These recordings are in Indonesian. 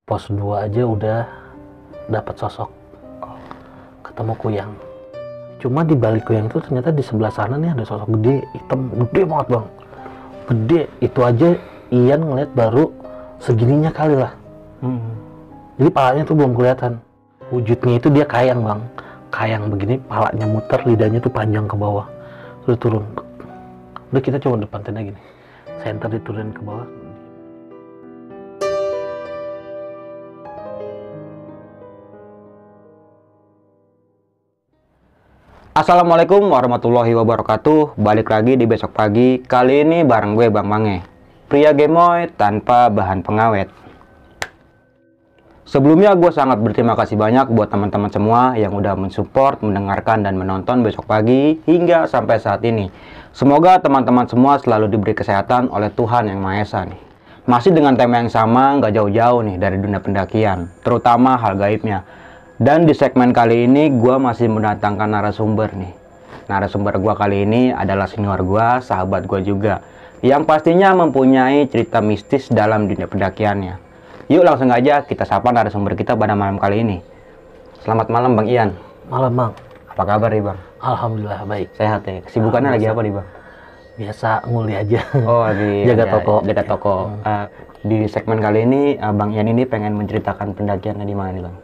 Pos 2 aja udah dapat sosok, ketemu kuyang. Cuma di balik kuyang itu ternyata di sebelah sana nih ada sosok gede, hitam, gede banget bang. Gede, itu aja Ian ngeliat baru segininya kali lah. Jadi palanya tuh belum kelihatan. Wujudnya itu dia kayang bang, kayang begini, palanya muter, lidahnya tuh panjang ke bawah, terus turun. Udah kita coba depan tenda gini, center diturunin ke bawah. Assalamualaikum warahmatullahi wabarakatuh. Balik lagi di besok pagi. Kali ini bareng gue Bang Mange, pria gemoy tanpa bahan pengawet. Sebelumnya gue sangat berterima kasih banyak buat teman-teman semua yang udah mensupport, mendengarkan, dan menonton besok pagi hingga sampai saat ini. Semoga teman-teman semua selalu diberi kesehatan oleh Tuhan Yang Maha Esa nih. Masih dengan tema yang sama, nggak jauh-jauh nih dari dunia pendakian, terutama hal gaibnya. Dan di segmen kali ini gue masih mendatangkan narasumber nih. Narasumber gue kali ini adalah senior gue, sahabat gue juga, yang pastinya mempunyai cerita mistis dalam dunia pendakiannya. Yuk langsung aja kita sapa narasumber kita pada malam kali ini. Selamat malam Bang Ian. Malam bang. Apa kabar nih Bang? Alhamdulillah baik. Sehat ya? Kesibukannya lagi apa nih Bang? Biasa nguli aja. Oh lagi jaga toko. Jaga toko. Di segmen kali ini Bang Ian ini pengen menceritakan pendakiannya di mana nih Bang?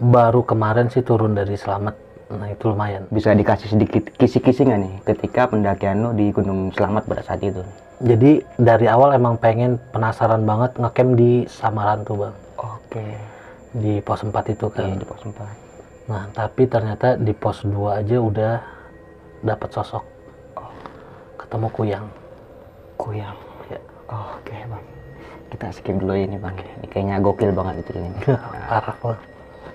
Baru kemarin sih turun dari Slamet, nah itu lumayan. Bisa dikasih sedikit kisi-kisi nggak nih ketika pendakian lo di Gunung Slamet pada saat itu? Jadi dari awal emang pengen penasaran banget ngecamp di Samaran tuh bang. Oke. Di pos 4 itu kan. Iya, di pos 4. Nah tapi ternyata di pos 2 aja udah dapat sosok. Ketemu kuyang. Kuyang. Ya. Oke Bang. Kita skip dulu ini Bang. Ini kayaknya gokil banget itu ini. Parah bang.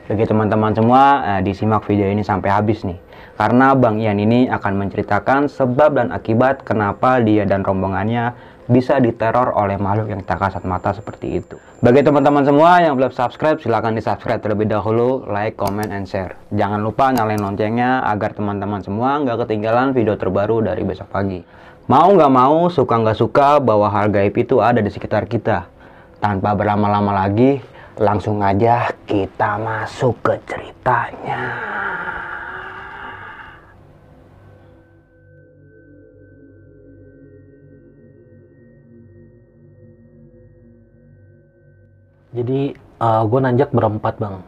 Bagi teman-teman semua, disimak video ini sampai habis nih. Karena Bang Ian ini akan menceritakan sebab dan akibat kenapa dia dan rombongannya bisa diteror oleh makhluk yang tak kasat mata seperti itu. Bagi teman-teman semua yang belum subscribe, silahkan di-subscribe terlebih dahulu, like, comment, and share. Jangan lupa nyalain loncengnya agar teman-teman semua nggak ketinggalan video terbaru dari besok pagi. Mau nggak mau, suka nggak suka, bahwa hal gaib itu ada di sekitar kita. Tanpa berlama-lama lagi, langsung aja kita masuk ke ceritanya. Jadi gue nanjak berempat bang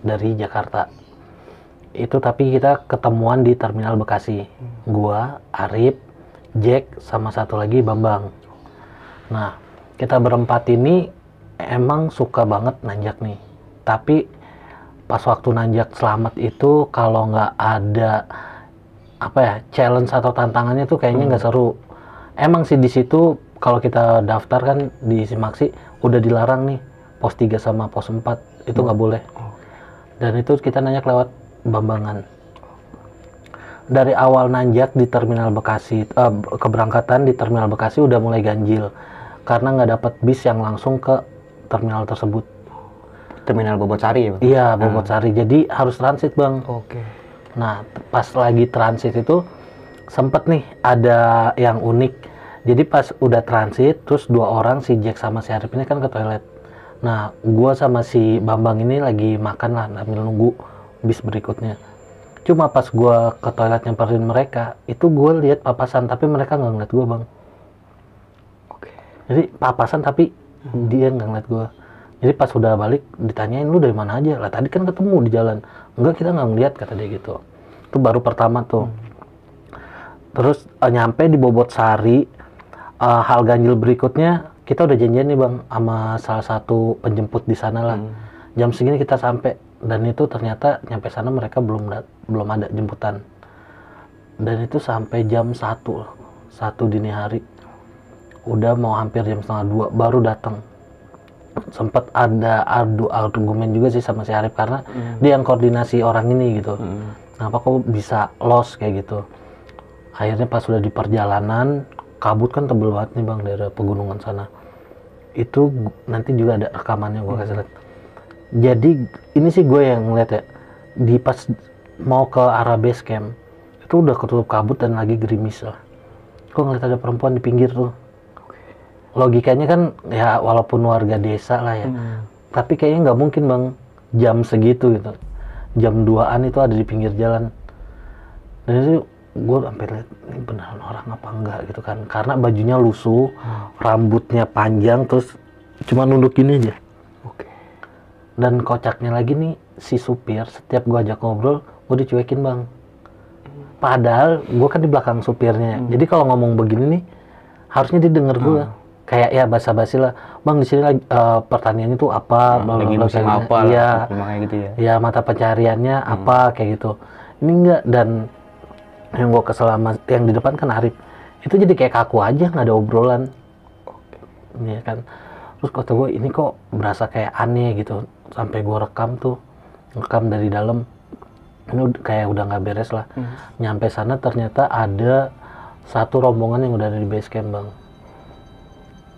dari Jakarta. Itu tapi kita ketemuan di Terminal Bekasi. Gua, Arif, Jack, sama satu lagi Bambang. Nah kita berempat ini emang suka banget nanjak nih. Tapi pas waktu nanjak Slamet itu kalau nggak ada apa ya challenge atau tantangannya tuh kayaknya nggak seru. Emang sih di situ kalau kita daftar kan di Simaksi udah dilarang nih pos 3 sama pos 4 itu nggak boleh. Dan itu kita nanjak lewat Bambangan. Dari awal nanjak di Terminal Bekasi, keberangkatan di Terminal Bekasi udah mulai ganjil karena nggak dapat bis yang langsung ke terminal tersebut. Terminal Bobotsari ya Bang? Iya, Bobotsari. Jadi harus transit bang. Oke. Nah pas lagi transit itu sempet nih ada yang unik. Jadi pas udah transit terus dua orang, si Jack sama si Arif ini kan ke toilet. Nah gua sama si Bambang ini lagi makan lah sambil nunggu bis berikutnya. Cuma pas gua ke toilet nyamperin mereka, itu gua lihat papasan tapi mereka nggak ngeliat gua bang. Oke. Jadi papasan tapi dia nggak ngeliat gua. Jadi pas udah balik ditanyain lu dari mana aja lah, tadi kan ketemu di jalan. Enggak, kita nggak ngeliat, kata dia gitu. Itu baru pertama tuh. Terus nyampe di Bobotsari, hal ganjil berikutnya kita udah janjian nih bang sama salah satu penjemput di sana lah. Jam segini kita sampai, dan itu ternyata nyampe sana mereka belum ada jemputan. Dan itu sampai jam 1 dini hari. Udah mau hampir jam setengah 2 baru datang. Sempet ada argumen juga sih sama si Arif karena dia yang koordinasi orang ini gitu. Kenapa kok bisa lost kayak gitu. Akhirnya pas sudah di perjalanan, kabut kan tebel banget nih bang dari pegunungan sana. Itu nanti juga ada rekamannya gue kasih lihat. Jadi ini sih gue yang ngeliat ya, di pas mau ke arah base camp itu udah ketutup kabut dan lagi gerimis lah. Gue ngeliat ada perempuan di pinggir tuh. Logikanya kan ya walaupun warga desa lah ya, tapi kayaknya nggak mungkin bang jam segitu gitu, jam 2-an itu ada di pinggir jalan. Dan itu gue sampai lihat ini beneran orang apa enggak gitu kan, karena bajunya lusuh, rambutnya panjang, terus cuma nunduk gini aja. Oke. Dan kocaknya lagi nih, si supir setiap gue ajak ngobrol gue dicuekin bang, padahal gue kan di belakang supirnya. Jadi kalau ngomong begini nih harusnya dia denger gue, kayak ya basa-basi lah, bang di sini lagi pertaniannya tuh apa, lagi musim apa iya, lah, kayak gitu ya. ya mata pencariannya apa kayak gitu. Ini enggak. Dan yang gue kesel sama yang di depan kan Arif, itu jadi kayak kaku aja, nggak ada obrolan. Iya kan. Terus kata gue ini kok berasa kayak aneh gitu, sampai gue rekam dari dalam. Ini kayak udah nggak beres lah. Nyampe sana ternyata ada satu rombongan yang udah ada di base camp bang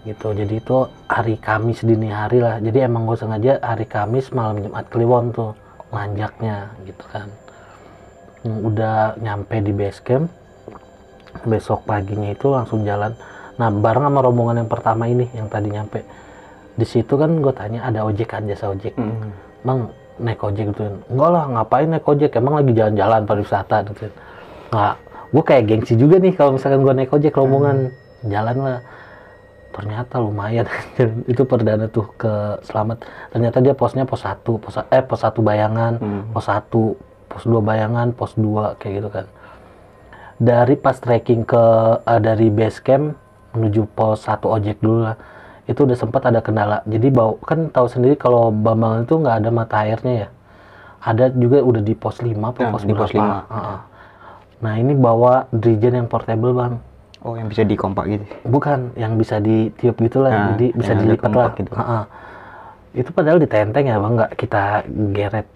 gitu. Jadi itu hari Kamis dini hari lah, jadi emang gue sengaja hari Kamis malam Jumat Kliwon tuh nanjaknya gitu kan. Udah nyampe di base camp, besok paginya itu langsung jalan. Nah bareng sama rombongan yang pertama ini yang tadi nyampe di situ kan, gue tanya ada ojek kan, jasa ojek. Bang naik ojek gitu? Enggak lah, ngapain naik ojek, emang lagi jalan-jalan pariwisata gitu. Nggak, gue kayak gengsi juga nih kalau misalkan gue naik ojek rombongan, jalan lah. Ternyata lumayan. Itu perdana tuh ke Selamat. Ternyata dia posnya pos 1 Bayangan, pos 1, pos 2 Bayangan, pos 2 kayak gitu kan. Dari pas trekking ke dari base camp menuju pos 1 ojek dulu lah, itu udah sempat ada kendala. Jadi kan tahu sendiri kalau Bambang itu nggak ada mata airnya ya. Ada juga udah di pos 5 atau pos di berapa. pos 5. Nah ini bawa drigen yang portable bang. Oh, yang bisa dikompak gitu? Bukan, yang bisa ditiup gitu lah, jadi bisa dilipat lah. Gitu. Itu padahal ditenteng ya bang, nggak kita geret.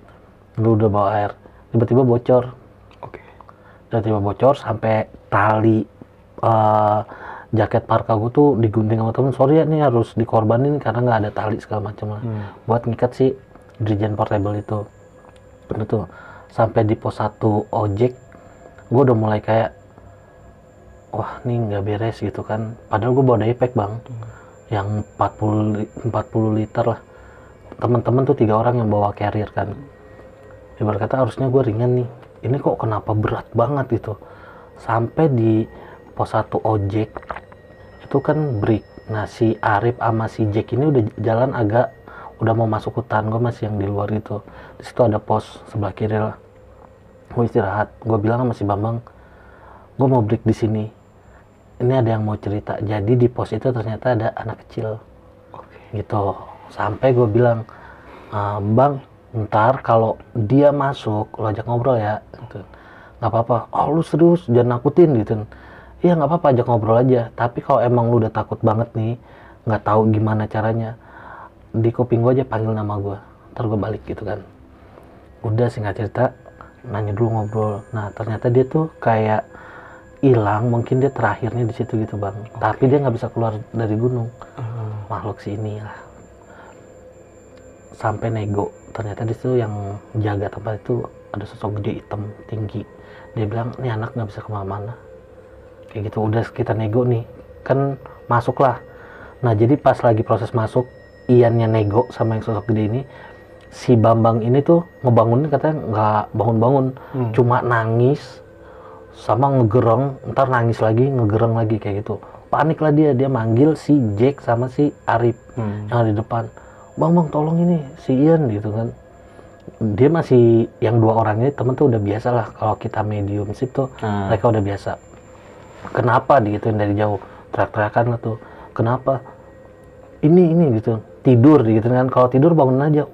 Lu udah bawa air, tiba-tiba bocor. Oke. Tiba-tiba bocor sampai tali jaket parka gue tuh digunting sama temen. Sorry ya, nih harus dikorbanin karena nggak ada tali segala macam lah. Buat ngikat si drigen portable itu. Betul. Sampai di pos 1 ojek, gue udah mulai kayak wah nih nggak beres gitu kan, padahal gue bawa daypack bang, yang 40 liter lah. Teman-teman tuh 3 orang yang bawa carrier kan, ibarat kata harusnya gue ringan nih, ini kok kenapa berat banget gitu. Sampai di pos 1 ojek itu kan break. Nah si Arif sama si Jack ini udah jalan udah mau masuk hutan, gue masih yang di luar gitu. Di situ ada pos sebelah kiri lah, gue istirahat. Gue bilang sama si Bambang, gue mau break di sini, ini ada yang mau cerita. Jadi di pos itu ternyata ada anak kecil. Gitu. Sampai gue bilang, bang ntar kalau dia masuk lo ajak ngobrol ya gitu. Nggak apa-apa. Oh lu serius, jangan nakutin gitu. Iya nggak apa-apa, ajak ngobrol aja. Tapi kalau emang lu udah takut banget nih, nggak tahu gimana caranya, di kuping gue aja panggil nama gue, ntar gue balik gitu kan. Udah singkat cerita, nanya dulu ngobrol. Nah ternyata dia tuh kayak hilang, mungkin dia terakhirnya di situ gitu bang. Tapi dia nggak bisa keluar dari gunung. Makhluk sini lah. Sampai nego. Ternyata di situ yang jaga tempat itu ada sosok gede hitam tinggi. Dia bilang ini anak nggak bisa kemana-mana. Kayak gitu. Udah kita nego nih, kan masuklah. Nah jadi pas lagi proses masuk, Iannya nego sama yang sosok gede ini, si Bambang ini tuh ngebangunin katanya nggak bangun-bangun, cuma nangis sama ngegereng, ntar nangis lagi, ngegereng lagi kayak gitu. Panik lah dia manggil si Jack sama si Arif yang ada di depan. Bang tolong ini si Ian gitu kan. Dia masih, yang 2 orang ini temen tuh udah biasa lah, kalau kita medium sip tuh mereka udah biasa. Kenapa digituin dari jauh, teriak-teriakan lah tuh, kenapa ini gitu, tidur gitu kan. Kalau tidur bangun aja.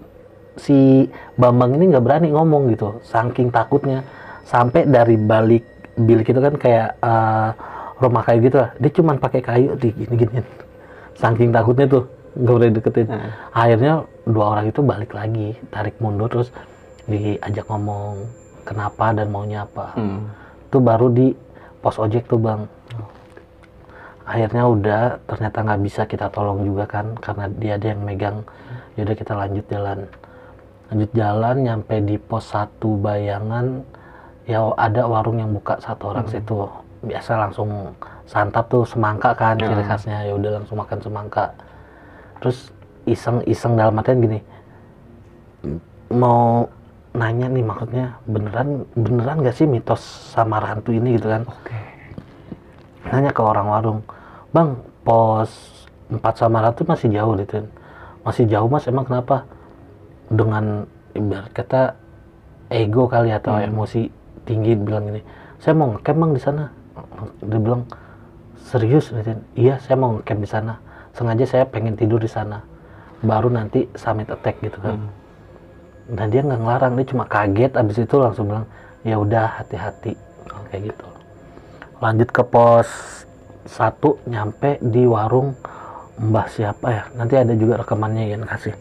Si Bambang ini nggak berani ngomong gitu, saking takutnya. Sampai dari balik bilik itu kan kayak rumah kayu gitu lah, dia cuman pakai kayu di gini-giniin, saking takutnya tuh nggak boleh deketin. Akhirnya 2 orang itu balik lagi, tarik mundur, terus diajak ngomong kenapa dan maunya apa. Itu baru di pos ojek tuh bang. Akhirnya udah, ternyata nggak bisa kita tolong juga kan, karena dia ada yang megang. Yaudah kita lanjut jalan nyampe di pos 1 Bayangan. Ya ada warung yang buka 1 orang situ, biasa langsung santap tuh semangka kan, ciri khasnya. Ya udah langsung makan semangka. Terus iseng dalam artian gini, mau nanya nih, maksudnya beneran gak sih mitos samar hantu ini gitu kan. Nanya ke orang warung, bang, pos 4 samar hantu masih jauh gitu kan. Masih jauh mas, emang kenapa? Dengan ibarat kata ego kali atau emosi tinggi bilang gini, saya mau ngecamp bang di sana. Dia bilang, serius? Iya, saya mau ngecamp di sana. Sengaja saya pengen tidur di sana. Baru nanti summit attack gitu kan. Dan dia nggak ngelarang, dia cuma kaget. Abis itu langsung bilang, ya udah hati-hati kayak gitu. Lanjut ke pos 1, nyampe di warung Mbah siapa ya, nanti ada juga rekamannya yang kasih.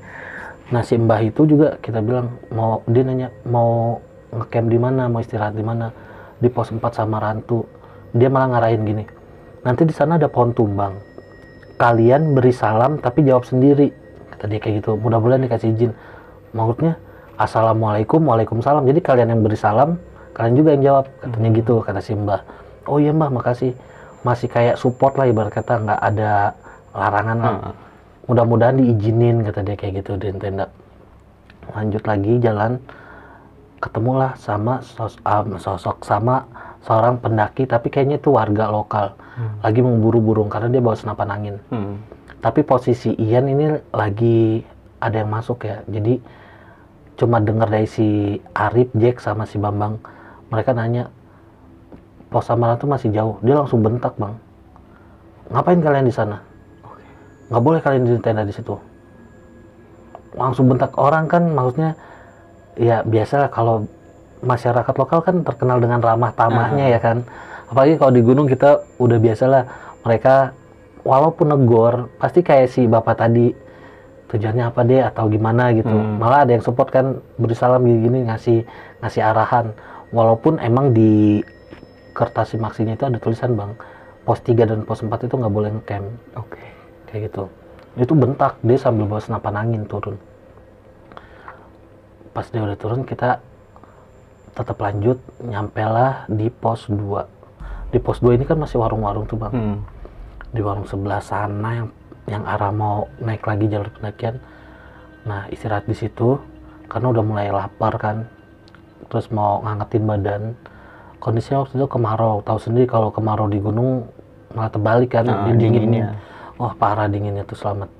Nah si Mbah itu juga kita bilang dia nanya mau ngecamp di mana, mau istirahat di mana. Di pos 4 sama Rantu. Dia malah ngarahin gini, nanti di sana ada pohon tumbang, kalian beri salam tapi jawab sendiri, kata dia kayak gitu. Mudah-mudahan dikasih izin. Maksudnya assalamualaikum, waalaikumsalam, jadi kalian yang beri salam, kalian juga yang jawab, katanya gitu kata si Mbah. Oh iya Mbah, makasih. Masih kayak support lah, ibarat kata nggak ada larangan lah. Mudah-mudahan diizinin, kata dia kayak gitu di tenda. Lanjut lagi jalan, ketemulah sama sosok sama seorang pendaki, tapi kayaknya itu warga lokal. Lagi memburu burung karena dia bawa senapan angin. Tapi posisi Ian ini lagi ada yang masuk ya, jadi cuma dengar dari si Arif, Jack sama si Bambang, mereka nanya pos Samaran tuh masih jauh. Dia langsung bentak, bang, ngapain kalian di sana? Nggak boleh kalian di tenda di situ. Langsung bentak. Orang kan maksudnya ya biasa kalau masyarakat lokal kan terkenal dengan ramah tamahnya ya kan. Apalagi kalau di gunung kita udah biasalah, mereka walaupun negor pasti kayak si bapak tadi, tujuannya apa deh atau gimana gitu. Malah ada yang support kan, beri salam gini-gini, ngasih arahan. Walaupun emang di kertas simaksinya itu ada tulisan, bang, pos 3 dan pos 4 itu nggak boleh ngecamp. Kayak gitu. Itu bentak, dia sambil bawa senapan angin turun. Pas dia udah turun, kita tetap lanjut, nyampelah di pos 2. Di pos 2 ini kan masih warung-warung tuh, bang. Di warung sebelah sana yang arah mau naik lagi jalur pendakian. Nah, istirahat di situ karena udah mulai lapar kan. Terus mau ngangetin badan. Kondisinya waktu itu kemarau. Tahu sendiri kalau kemarau di gunung malah terbalik kan, dinginnya. Wah, parah dinginnya tuh Slamet.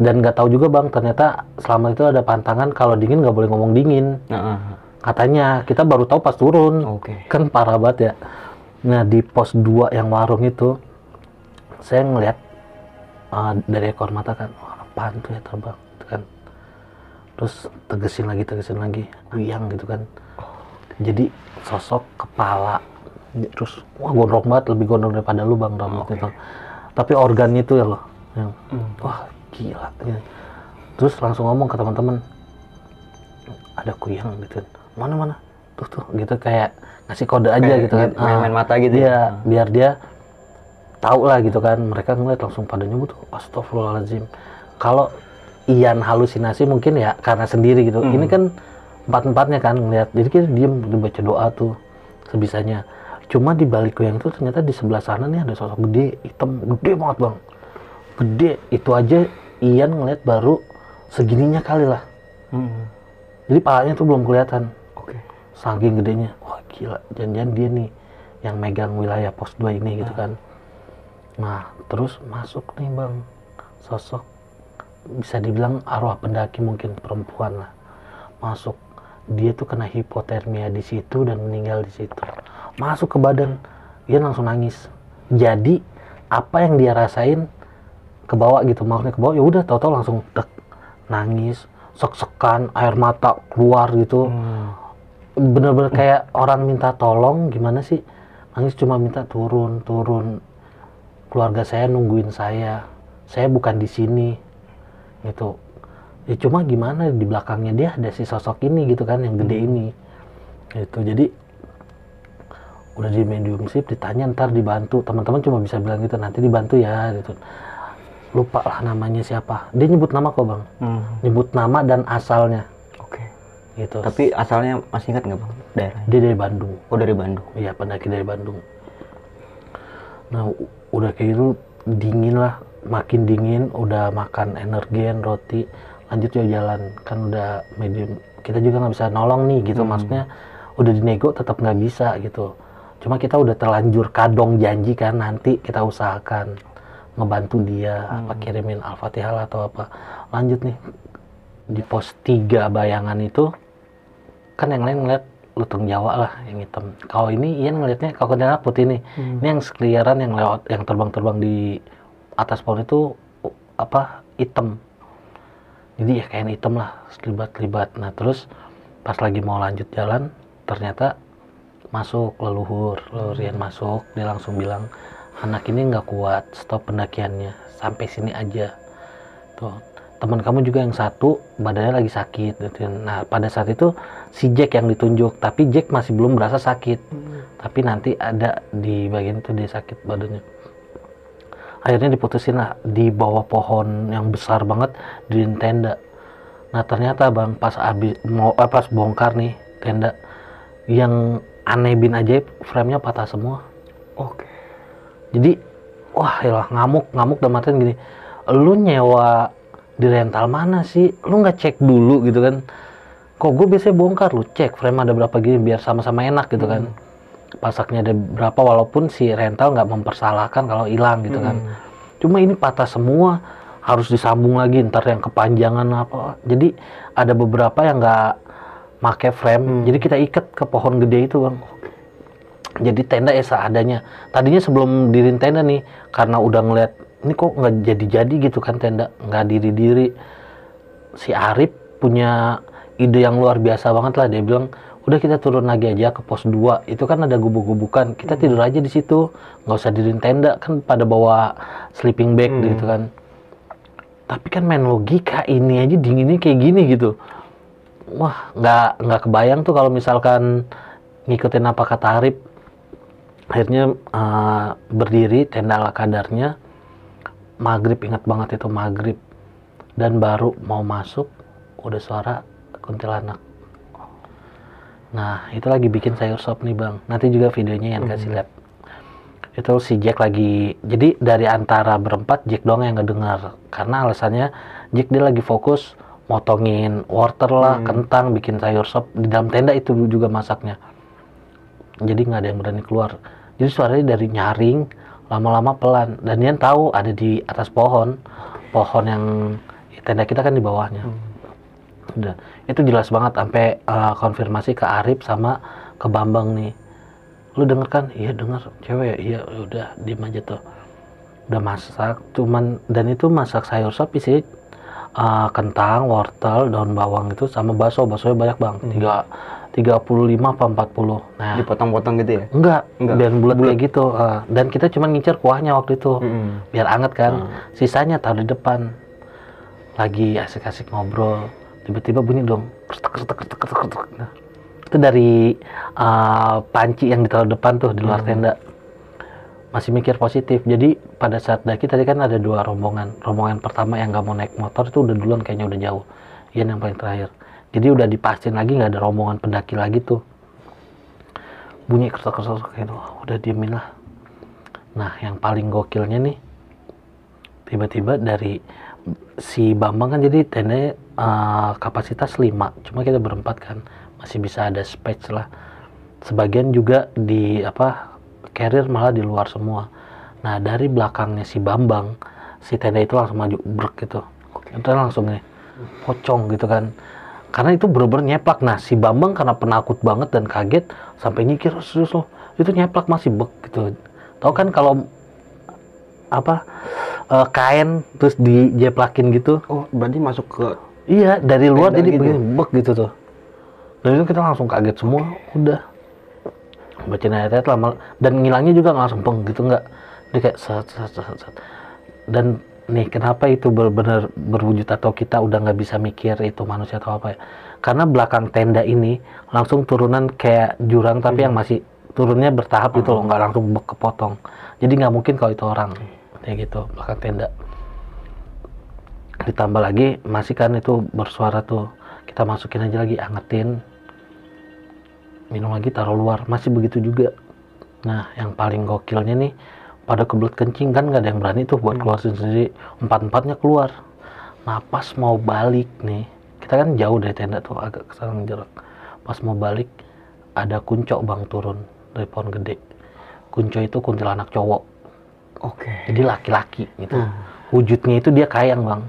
Dan nggak tahu juga, bang, ternyata Slamet itu ada pantangan kalau dingin nggak boleh ngomong dingin. Katanya, kita baru tahu pas turun. Kan parah banget ya. Nah, di pos 2 yang warung itu, saya ngeliat dari ekor mata kan, wah, apaan tuh ya terbang gitu kan. Terus tegesin lagi, riang gitu kan. Jadi sosok kepala, terus wah gondrong banget, lebih gondrong daripada lu, bang, rambut itu. Tapi organnya itu ya loh, yang wah gila. Terus langsung ngomong ke teman-teman, ada kuyang gitu, mana tuh gitu, kayak ngasih kode aja gitu kan, main mata gitu ya, biar dia tahu lah gitu kan. Mereka ngeliat langsung pada nyebut, astagfirullahaladzim. Kalau Ian halusinasi mungkin ya karena sendiri gitu. Ini kan empat-empatnya kan ngeliat, jadi kita diem baca doa tuh sebisanya. Cuma di balik kuyang itu ternyata di sebelah sana nih ada sosok gede, hitam, gede banget, bang, gede. Itu aja Ian ngeliat baru segininya kali lah. Jadi palanya tuh belum kelihatan. Saking gedenya, wah gila, jangan-jangan dia nih yang megang wilayah pos 2 ini gitu kan. Nah, terus masuk nih, bang, sosok bisa dibilang arwah pendaki, mungkin perempuan lah, masuk. Dia tuh kena hipotermia di situ dan meninggal di situ. Masuk ke badan, dia langsung nangis. Jadi apa yang dia rasain ke bawah gitu, maksudnya ke bawah, ya udah tahu-tahu langsung nangis, sek-sekan, air mata keluar gitu. Bener-bener kayak orang minta tolong, gimana sih, nangis cuma minta turun, keluarga saya nungguin saya bukan di sini gitu. Ya cuma gimana, di belakangnya dia ada si sosok ini gitu kan, yang gede ini gitu. Jadi udah di mediumship, ditanya ntar dibantu, teman-teman cuma bisa bilang gitu, nanti dibantu ya gitu. Lupa lah namanya siapa, dia nyebut nama kok, bang, nyebut nama dan asalnya gitu. Tapi asalnya masih ingat nggak, bang, daerahnya? Dia dari Bandung. Oh, dari Bandung. Iya, pendaki dari Bandung. Nah, udah kayak gitu dingin lah, makin dingin. Udah makan energen, roti, lanjut yuk jalan, kan udah medium, kita juga nggak bisa nolong nih gitu, maksudnya udah dinego tetap nggak bisa gitu. Cuma kita udah terlanjur kadong janji kan, nanti kita usahakan ngebantu dia, apa kirimin Al-Fatihah atau apa. Lanjut nih di pos 3 bayangan itu, kan yang lain ngeliat lutung Jawa lah yang hitam. Kalau ini Ian ngeliatnya kalau kuntilanak putih nih. Ini yang sekeliaran yang lewat, yang terbang-terbang di atas pohon itu apa hitam. Jadi ya kain hitam lah, selibat-libat. Nah terus pas lagi mau lanjut jalan, ternyata masuk leluhur Ian masuk, dia langsung bilang, anak ini nggak kuat, stop pendakiannya, sampai sini aja. Tuh, teman kamu juga yang satu badannya lagi sakit gitu. Nah pada saat itu si Jack yang ditunjuk, tapi Jack masih belum berasa sakit, tapi nanti ada di bagian itu dia sakit badannya. Akhirnya diputusin lah di bawah pohon yang besar banget di tenda. Nah ternyata bang pas pas bongkar nih tenda, yang aneh bin ajaib, frame-nya patah semua. Oke. Jadi wah yalah, ngamuk dan matiin gini, lu nyewa di rental mana sih, lu nggak cek dulu gitu kan. Kok gue biasanya bongkar, lu cek frame ada berapa gini biar sama-sama enak gitu kan. Pasaknya ada berapa, walaupun si rental nggak mempersalahkan kalau hilang gitu kan. Cuma ini patah semua, harus disambung lagi ntar yang kepanjangan apa. Jadi ada beberapa yang nggak make frame, jadi kita ikat ke pohon gede itu bang. Jadi tenda seadanya. Tadinya sebelum diriin tenda nih, karena udah ngeliat ini kok nggak jadi-jadi gitu kan tenda, nggak diri-diri. Si Arif punya ide yang luar biasa banget lah, dia bilang udah kita turun lagi aja ke pos 2, itu kan ada gubuk-gubukan, kita tidur aja di situ, nggak usah diriin tenda, kan pada bawa sleeping bag gitu kan. Tapi kan main logika, ini aja dinginnya kayak gini gitu. Wah nggak kebayang tuh kalau misalkan ngikutin apa kata Arif. Akhirnya berdiri tenda ala kadarnya, maghrib, ingat banget itu maghrib, dan baru mau masuk udah suara kuntilanak. Nah itu lagi bikin sayur sop nih bang, nanti juga videonya yang kasih lihat. Itu si Jack lagi, jadi dari antara berempat Jack doang yang ngedengar, karena alasannya Jack dia lagi fokus motongin wortel lah, kentang, bikin sayur sop di dalam tenda itu juga masaknya. Jadi nggak ada yang berani keluar. Jadi suaranya dari nyaring, lama-lama pelan, dan dia tahu ada di atas pohon yang tenda kita kan di bawahnya. Udah, itu jelas banget sampai konfirmasi ke Arif sama ke Bambang nih. Lu denger kan? Iya denger, cewek. Iya udah diem aja tuh. Udah masak, cuman dan itu masak sayur sop isinya kentang, wortel, daun bawang itu sama baksonya banyak bang. 35 apa 40. Nah, Dipotong-potong gitu ya? Enggak. Dan bulat kayak gitu. Dan kita cuma ngincer kuahnya waktu itu. Biar anget kan. Sisanya taruh di depan. Lagi asik-asik ngobrol. Tiba-tiba bunyi dong. Kretek. Nah, itu dari panci yang ditaruh depan tuh di luar tenda. Masih mikir positif. Jadi pada saat daki tadi kan ada 2 rombongan. Rombongan pertama yang nggak mau naik motor itu udah duluan, kayaknya udah jauh. Ian yang paling terakhir. Jadi udah dipastiin lagi nggak ada rombongan pendaki lagi tuh. Bunyi kertas gitu, udah diemin lah. Nah yang paling gokilnya nih, tiba-tiba dari si Bambang kan, jadi tenda kapasitas 5, cuma kita berempat kan, masih bisa ada space lah. Sebagian juga di carrier malah di luar semua. Nah dari belakangnya si Bambang, si tenda itu langsung maju brek gitu. Itu langsung nih pocong gitu kan. Karena itu bener-bener nyeplak. Nah si Bambang karena penakut banget dan kaget sampai nyikir, itu nyeplak masih bek gitu. Tahu kan kalau kain terus dijeplakin gitu. Oh berarti masuk ke, iya dari luar jadi gitu. begini bek gitu tuh. Dan itu kita langsung kaget semua. Udah bacain ayat-ayat lama, dan ngilangnya juga nggak langsung peng gitu, nggak, dia kayak set. Dan nih kenapa itu benar-benar berwujud atau kita udah nggak bisa mikir itu manusia atau apa ya, karena belakang tenda ini langsung turunan kayak jurang, tapi yang masih turunnya bertahap gitu loh, nggak langsung kepotong. Jadi nggak mungkin kalau itu orang kayak gitu belakang tenda. Ditambah lagi masih kan itu bersuara tuh, kita masukin aja lagi, angetin, minum lagi, taruh luar, masih begitu juga. Nah yang paling gokilnya nih, pada kebelet kencing kan, nggak ada yang berani tuh buat keluar sendiri, 4-4-nya keluar. Nah pas mau balik nih, kita kan jauh dari tenda tuh, agak kesana jarak. Pas mau balik ada kunco bang turun dari pohon gede. Kunco itu kuntilanak cowok. Oke. Jadi laki-laki gitu. Wujudnya itu dia kayang bang,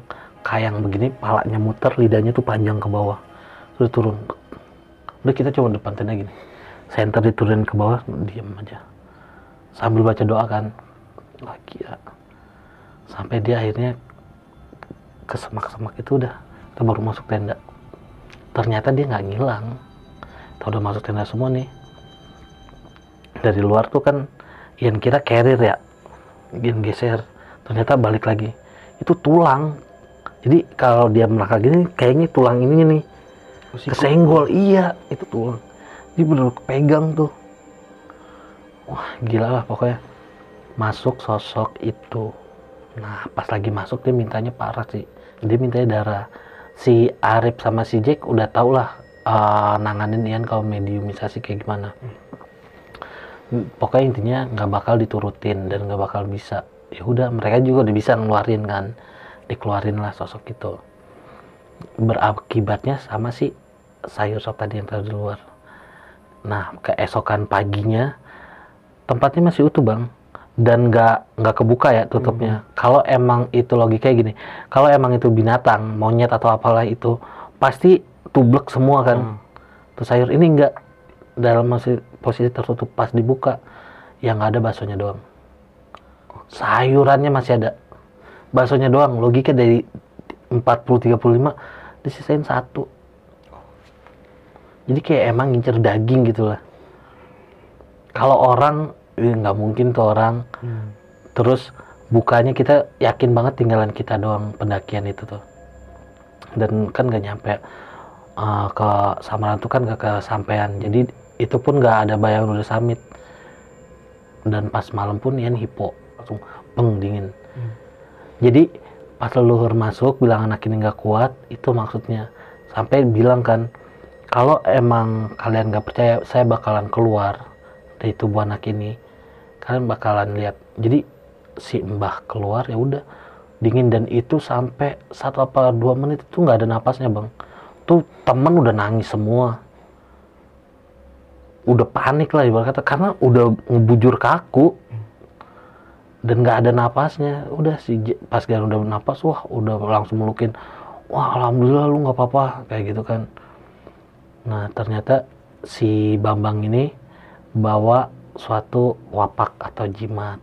kayang begini, palanya muter, lidahnya tuh panjang ke bawah. Terus turun. Udah kita coba depan tenda gini. Center diturunin ke bawah, diam aja. Sambil baca doa kan. Lagi ya. Sampai dia akhirnya ke semak-semak itu udah. Kita baru masuk tenda. Ternyata dia nggak ngilang. Kita udah masuk tenda semua nih. Dari luar tuh kan yang kira carrier ya, yang geser, ternyata balik lagi itu tulang. Jadi kalau dia melangkah gini kayaknya tulang ininya nih kesenggol. Iya itu tulang, dia bener pegang tuh. Wah gila lah pokoknya. Masuk sosok itu. Nah pas lagi masuk dia mintanya parah sih, dia mintanya darah. Si Arif sama si Jack udah tau lah nanganin Ian kalau mediumisasi kayak gimana. Pokoknya intinya nggak bakal diturutin dan nggak bakal bisa. Ya udah mereka juga udah bisa ngeluarin kan, dikeluarin lah sosok itu. Berakibatnya sama si sayur sop tadi yang tadi di luar. Nah keesokan paginya tempatnya masih utuh bang, dan nggak kebuka ya tutupnya. Kalau emang itu logikanya gini, kalau emang itu binatang monyet atau apalah itu pasti tublek semua kan. Tuh sayur ini enggak, dalam masih posisi tertutup. Pas dibuka yang nggak ada baksonya doang, sayurannya masih ada, baksonya doang. Logika dari 40-35 disisain 1. Jadi kayak emang ngincer daging gitu lah. Kalau orang nggak mungkin tuh orang terus bukanya, kita yakin banget tinggalan kita doang pendakian itu tuh. Dan kan nggak nyampe ke Samaran tuh kan gak kesampean. Jadi itu pun nggak ada bayangan udah summit. Dan pas malam pun Ian hipo, langsung peng dingin. Jadi pas leluhur masuk bilang anak ini nggak kuat, itu maksudnya. Sampai bilang kan, kalau emang kalian nggak percaya, saya bakalan keluar dari tubuh anak ini, kalian bakalan lihat. Jadi si mbah keluar ya udah dingin, dan itu sampai 1 apa 2 menit itu nggak ada napasnya bang. Tuh temen udah nangis semua, udah panik lah ibarat kata, karena udah ngebujur kaku dan nggak ada napasnya. Udah si pas Gan udah napas, wah udah langsung melukin, wah alhamdulillah lu nggak apa-apa kayak gitu kan. Nah ternyata si Bambang ini bawa suatu wapak atau jimat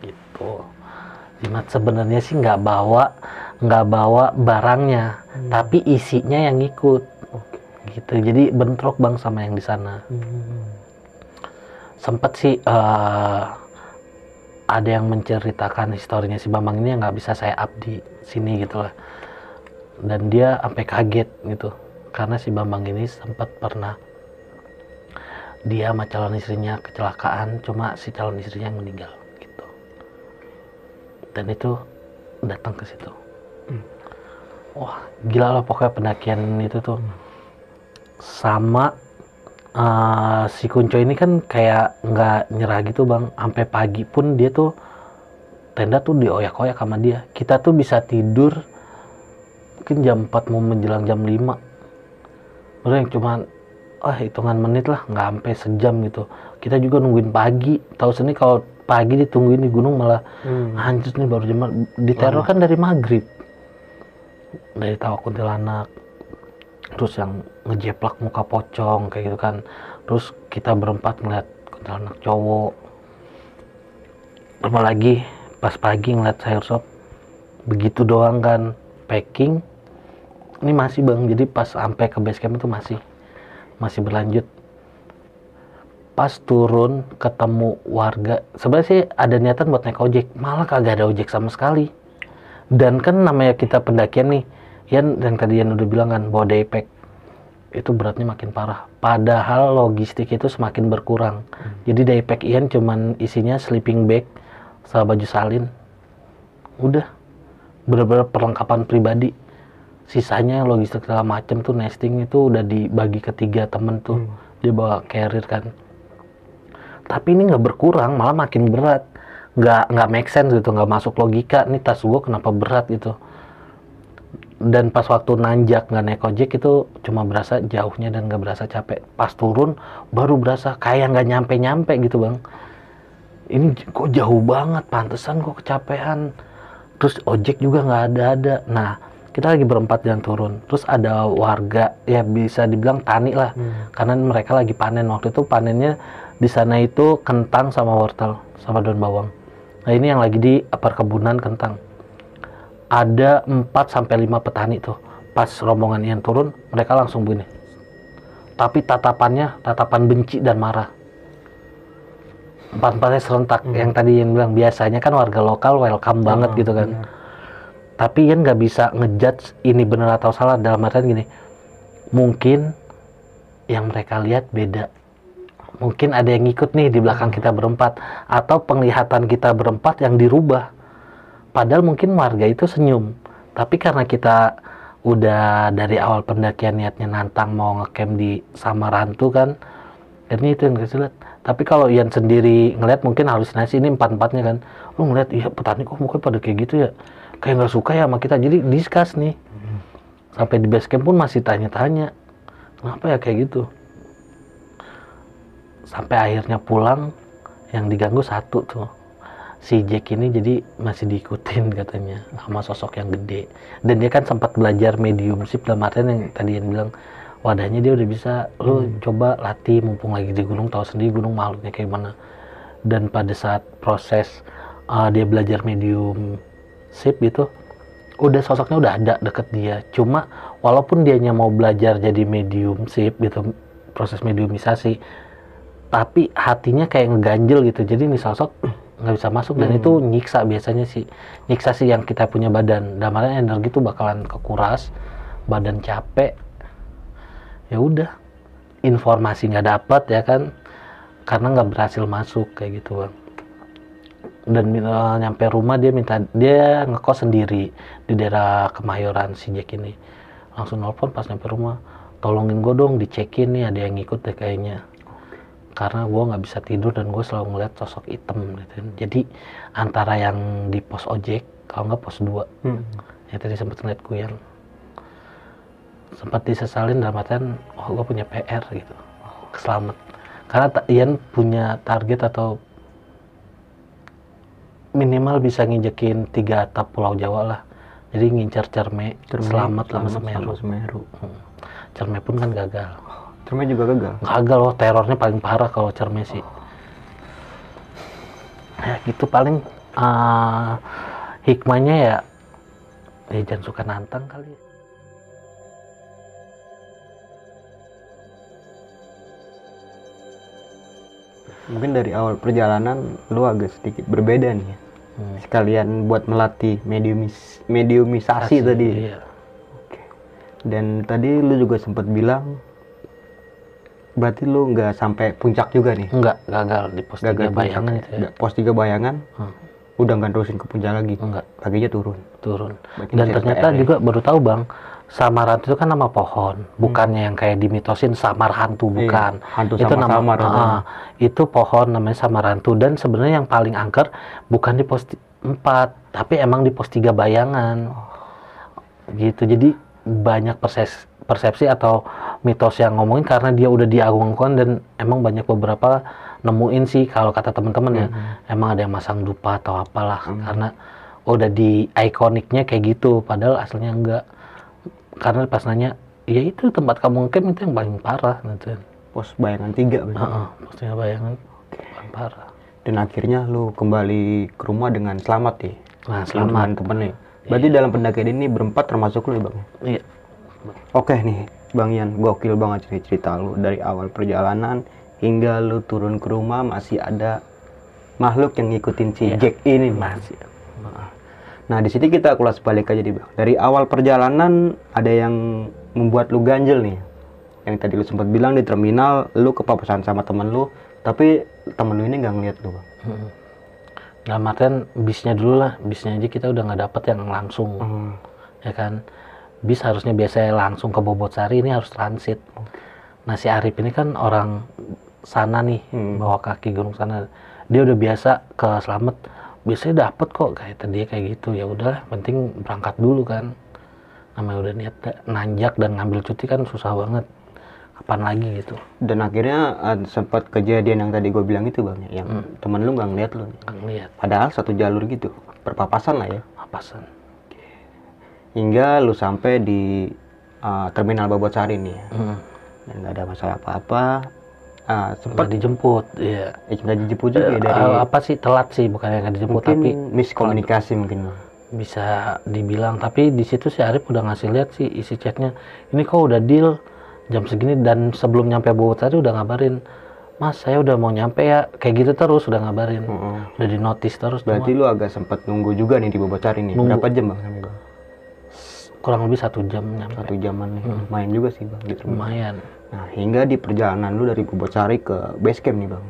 gitu. Jimat sebenarnya sih nggak bawa barangnya, tapi isinya yang ikut gitu. Jadi bentrok bang sama yang di sana. Sempet sih ada yang menceritakan historinya si Bambang ini yang nggak bisa saya up di sini gitu lah. Dan dia sampai kaget gitu, karena si Bambang ini sempat pernah dia sama calon istrinya kecelakaan, cuma si calon istrinya yang meninggal gitu. Dan itu datang ke situ. Wah gila lah pokoknya pendakian itu tuh. Sama si Kunco ini kan kayak nggak nyerah gitu bang. Sampai pagi pun dia tuh tenda tuh dioyak-oyak sama dia. Kita tuh bisa tidur mungkin jam 4 mau menjelang jam 5. Udah yang cuman hitungan menit lah, nggak sampai sejam gitu. Kita juga nungguin pagi. Tahu sini kalau pagi ditungguin di gunung malah hancur nih baru jam. Diteror kan dari maghrib, dari tawa kuntilanak, terus yang ngejeplak muka pocong kayak gitu kan. Terus kita berempat ngeliat kuntilanak cowok. Apalagi pas pagi ngeliat sayur sop begitu doang kan, packing ini masih bang. Jadi pas sampai ke base camp itu masih berlanjut. Pas turun ketemu warga, sebenarnya sih ada niatan buat naik ojek, malah kagak ada ojek sama sekali. Dan kan namanya kita pendakian nih, yang tadi Ian udah bilang kan bawa daypack, itu beratnya makin parah. Padahal logistik itu semakin berkurang. Jadi daypack Ian cuman isinya sleeping bag sama baju salin, udah bener-bener perlengkapan pribadi. Sisanya logistik segala macem tuh nesting itu udah dibagi ke 3 temen tuh. Dia bawa carrier kan. Tapi ini nggak berkurang, malah makin berat. Nggak make sense gitu, nggak masuk logika. Nih tas gue kenapa berat gitu. Dan pas waktu nanjak nggak naik ojek itu cuma berasa jauhnya dan nggak berasa capek. Pas turun baru berasa kayak nggak nyampe-nyampe gitu bang. Ini kok jauh banget, pantesan kok kecapean. Terus ojek juga nggak ada. Nah kita lagi berempat jalan turun. Terus ada warga, ya bisa dibilang tani lah. Karena mereka lagi panen. Waktu itu panennya di sana itu kentang sama wortel sama daun bawang. Nah ini yang lagi di perkebunan kentang. Ada 4-5 petani tuh. Pas rombongan yang turun, mereka langsung begini. Tapi tatapannya, tatapan benci dan marah. Empat-empatnya serentak. Yang tadi yang bilang, biasanya kan warga lokal welcome banget gitu kan. Benar. Tapi kan nggak bisa ngejudge ini benar atau salah. Dalam artian gini, mungkin yang mereka lihat beda. Mungkin ada yang ngikut nih di belakang kita berempat. Atau penglihatan kita berempat yang dirubah. Padahal mungkin warga itu senyum, tapi karena kita udah dari awal pendakian niatnya nantang mau ngecamp di Samarantu kan, ini itu yang kita lihat. Tapi kalau Ian sendiri ngeliat mungkin halusinasi, ini empat-empatnya kan, lu ngeliat iya petani kok mukanya pada kayak gitu ya, kayak nggak suka ya sama kita, jadi discuss nih. Sampai di base camp pun masih tanya-tanya, kenapa ya kayak gitu. Sampai akhirnya pulang, yang diganggu satu tuh. Si Jack ini jadi masih diikutin katanya sama sosok yang gede, dan dia kan sempat belajar mediumship dalam artian yang tadi yang bilang wadahnya dia udah bisa, lu coba latih mumpung lagi di gunung, tahu sendiri gunung makhluknya kayak mana. Dan pada saat proses dia belajar mediumship itu udah sosoknya udah ada deket dia, cuma walaupun dianya mau belajar jadi mediumship gitu, proses mediumisasi, tapi hatinya kayak ngeganjel gitu, jadi nih sosok nggak bisa masuk. Dan itu nyiksa, biasanya sih nyiksa sih yang kita punya badan, damarnya energi tuh bakalan kekuras, badan capek, ya udah informasi nggak dapat ya kan, karena nggak berhasil masuk kayak gitu bang. Dan nyampe rumah dia ngekos sendiri di daerah Kemayoran si Jack ini, langsung nelfon pas nyampe rumah, tolongin gue dong dicekin nih, ada yang ngikut deh kayaknya. Karena gue nggak bisa tidur dan gue selalu ngeliat sosok hitam gitu. Jadi antara yang di pos ojek, kalau nggak pos 2, yang tadi sempat ngeliat gue yang sempat disesalin dalam artian, oh gue punya PR gitu, keselamat. Karena Ian punya target atau minimal bisa nginjekin 3 atap Pulau Jawa lah. Jadi ngincar Cerme selamat sama Semeru. Cerme pun kan gagal. Cerme juga gagal? Gagal loh, terornya paling parah kalau Cerme sih. Ya gitu paling hikmahnya ya jangan suka nantang kali ya. Mungkin dari awal perjalanan lu agak sedikit berbeda nih ya. Sekalian buat melatih mediumisasi tadi. Iya. Oke. Dan tadi lu juga sempat bilang berarti lu nggak sampai puncak juga nih? Enggak, gagal di pos 3 bayangan itu ya. Pos 3 bayangan, udah nggak terusin ke puncak lagi? Enggak. Paginya turun? Turun. Berarti Dan masih ternyata PR, juga baru tahu bang, Samarantu itu kan nama pohon, bukannya yang kayak dimitosin samar hantu, bukan. hantu Itu nama samar-samar. itu pohon namanya Samarantu, dan sebenarnya yang paling angker bukan di pos 4, tapi emang di pos 3 bayangan. Gitu. Jadi banyak persepsi atau mitos yang ngomongin karena dia udah diagungkan, dan emang banyak beberapa nemuin sih kalau kata teman-teman ya, emang ada yang masang dupa atau apalah, karena udah di ikoniknya kayak gitu, padahal aslinya enggak. Karena pas nanya, ya itu tempat kamu ngecamp itu yang paling parah gitu. Pos bayangan 3 Pos 3 bayangan paling parah. Dan akhirnya lu kembali ke rumah dengan selamat ya? Nah, selamat. Temen nih. Berarti dalam pendakian ini berempat termasuk lu ya bang? Iya. Oke nih Bang Ian, gokil banget cerita lu dari awal perjalanan hingga lu turun ke rumah masih ada makhluk yang ngikutin si Jack ini Masih. Nah di sini kita kulas balik aja Bang. Dari awal perjalanan ada yang membuat lu ganjel nih. Yang tadi lu sempat bilang di terminal lu kepapasan sama temen lu, tapi temen lu ini nggak ngeliat lu Bang. Dalam artian bisnya dulu lah, bisnya aja kita udah nggak dapet yang langsung, ya kan. Bis harusnya biasanya langsung ke Bobotsari, ini harus transit. Nah si Arif ini kan orang sana nih, bawa kaki gunung sana. Dia udah biasa ke Slamet, biasanya dapet kok kayak tadi kayak gitu. Ya udah, penting berangkat dulu kan. namanya udah niat nanjak dan ngambil cuti kan susah banget, kapan lagi gitu. Dan akhirnya sempat kejadian yang tadi gue bilang itu bang, yang temen lu nggak ngeliat lu, Nggak ngeliat padahal satu jalur gitu, berpapasan lah ya, papasan. hingga lu sampai di terminal Babosari nih ya. Dan nggak ada masalah apa-apa. Sempat Nggak dijemput, iya. nggak dijemput juga ya dari Apa sih, telat sih, bukan yang nggak dijemput, mungkin tapi miskomunikasi mungkin bang. bisa dibilang. Tapi di situ si Arif udah ngasih lihat sih isi chatnya, ini kok udah deal jam segini, dan sebelum nyampe Bogor udah ngabarin, Mas saya udah mau nyampe ya, kayak gitu terus udah ngabarin. Udah di notice terus. Berarti lu agak sempat nunggu juga nih di Babosari nih. Nunggu. Berapa jam bang sampai bang? Kurang lebih 1 jam nyampe. 1 jaman nih, lumayan juga sih bang di terminal. Lumayan. Nah, hingga di perjalanan lu dari Babosari ke base camp nih bang.